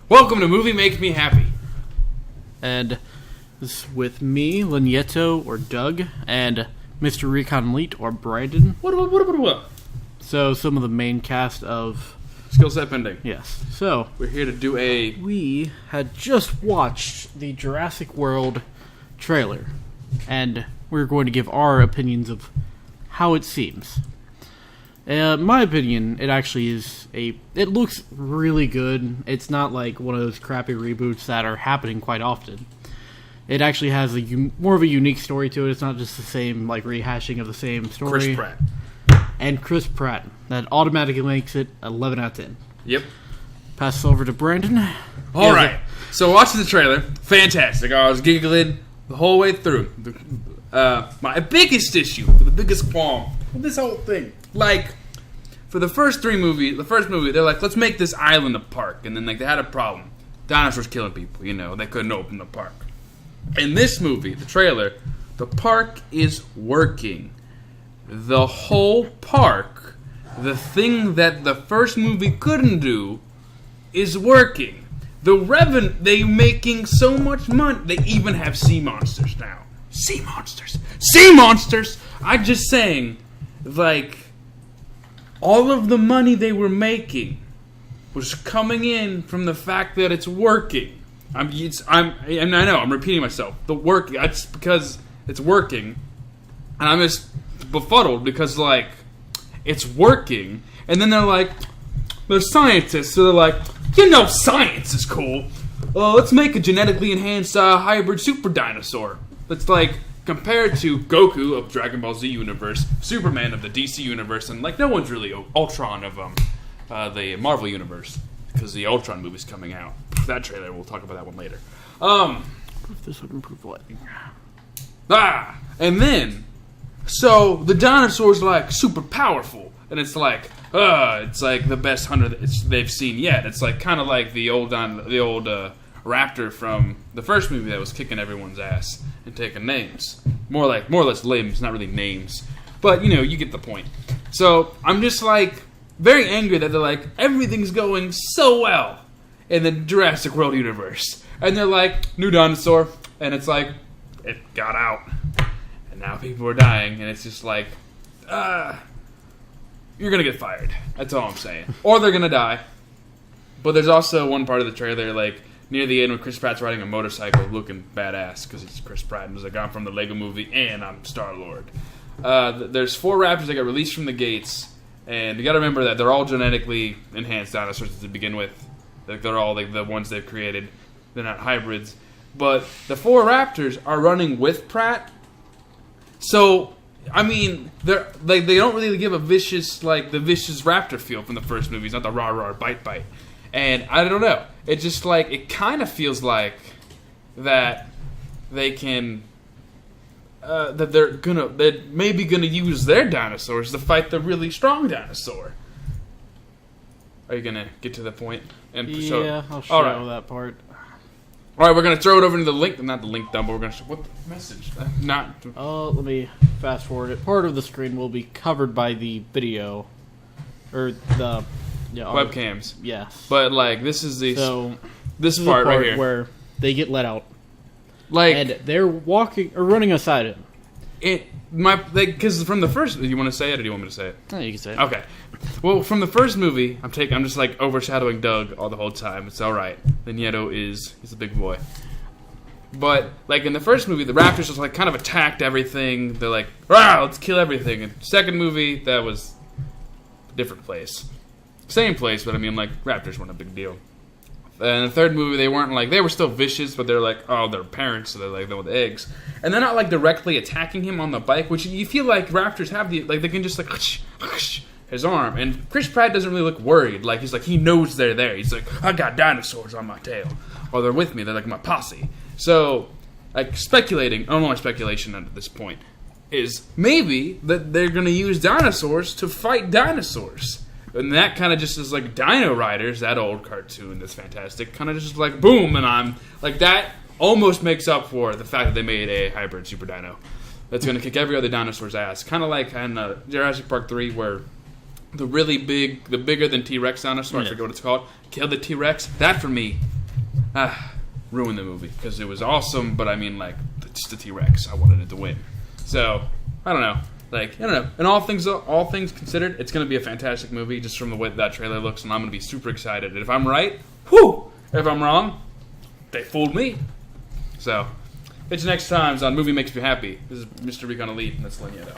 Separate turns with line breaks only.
Welcome to Movie Makes Me Happy.
And this is with me, Lenyeto or Doug, and MrReconElite or Brandon.
What?
So, some of the main cast of...
Skill set pending.
Yes. So,
we're here to do
we had just watched the Jurassic World trailer, and we're going to give our opinions of how it seems. My opinion, it actually is it looks really good. It's not like one of those crappy reboots that are happening quite often. It actually has more of a unique story to it. It's not just the same, like, rehashing of the same story.
Chris Pratt.
And Chris Pratt. That automatically makes it 11 out of 10.
Yep.
Pass it over to Brandon.
All right. So, watching the trailer, fantastic. I was giggling the whole way through. My biggest issue, the biggest qualm with this whole thing, like, for the first movie, they're like, let's make this island a park. And then, like, they had a problem. Dinosaurs killing people, they couldn't open the park. In this movie, the trailer, the park is working. The whole park, the thing that the first movie couldn't do, is working. They're making so much money. They even have sea monsters now. Sea monsters! I'm just saying, like, all of the money they were making was coming in from the fact that it's working. I know, I'm repeating myself. That's because it's working. And I'm just befuddled because, like, it's working. And then they're like, they're scientists, so they're like, science is cool. Let's make a genetically enhanced hybrid super dinosaur. That's like, compared to Goku of Dragon Ball Z universe, Superman of the DC universe, and, like, no one's really Ultron of the Marvel universe, because the Ultron movie's coming out. That trailer, we'll talk about that one later.
If this would improve lighting.
And then, so the dinosaur's, like, super powerful, and it's like the best hunter they've seen yet. It's like kind of like the old raptor from the first movie that was kicking everyone's ass and taking names. More or less limbs, not really names. But, you get the point. So, I'm just, like, very angry that they're like, everything's going so well in the Jurassic World universe. And they're like, new dinosaur. And it's like, it got out. And now people are dying. And it's just like, you're going to get fired. That's all I'm saying. Or they're going to die. But there's also one part of the trailer, like, near the end when Chris Pratt's riding a motorcycle looking badass because it's Chris Pratt and he's like, I'm from the Lego movie and I'm Star-Lord. There's 4 raptors that got released from the gates, and you gotta remember that they're all genetically enhanced dinosaurs to begin with. Like, they're all like the ones they've created. They're not hybrids. But the 4 raptors are running with Pratt. So, I mean, they don't really give the vicious raptor feel from the first movie. It's not the rah bite. And I don't know. It just, like, it kind of feels like that they can, that they're maybe gonna use their dinosaurs to fight the really strong dinosaur. Are you gonna get to the point?
And I'll show that part.
All right, we're gonna throw it over to the link, not the link dump, but we're gonna show what the message.
Let me fast forward it. Part of the screen will be covered by the video, or the. Yeah,
webcams.
Yes.
But, like, this is this
part
right here
where they get let out.
Like,
and they're walking or running aside it.
Because from the first, do you want to say it or do you want me to say it?
No, you can say it.
Okay. Well, from the first movie, I'm just like overshadowing Doug all the whole time. It's all right. Lenyeto he's a big boy. But, like, in the first movie, the raptors just, like, kind of attacked everything. They're like, let's kill everything. And second movie, that was a different place. Same place, but I mean, like, raptors weren't a big deal. And the third movie, they were still vicious, but they're like, they're parents, so they're like, they're with eggs. And they're not, like, directly attacking him on the bike, which you feel like raptors have they can just, like, his arm. And Chris Pratt doesn't really look worried. Like, he's like, he knows they're there. He's like, I got dinosaurs on my tail. Or they're with me, they're like my posse. So, like, only speculation at this point, is maybe that they're going to use dinosaurs to fight dinosaurs. And that kind of just is like Dino Riders, that old cartoon that's fantastic, kind of just like boom, and I'm like, that almost makes up for the fact that they made a hybrid super dino that's going to kick every other dinosaur's ass. Kind of like in Jurassic Park 3 where the bigger than T-Rex dinosaur, I forget what it's called, killed the T-Rex. That for me ruined the movie because it was awesome. But I mean, like, it's the T-Rex. I wanted it to win. So I don't know. Like, I don't know. And all things considered, it's going to be a fantastic movie just from the way that trailer looks, and I'm going to be super excited. And if I'm right, whew! If I'm wrong, they fooled me. So, it's next time on Movie Makes Me Happy. This is Mr. ReconElite, and that's Lenyeto.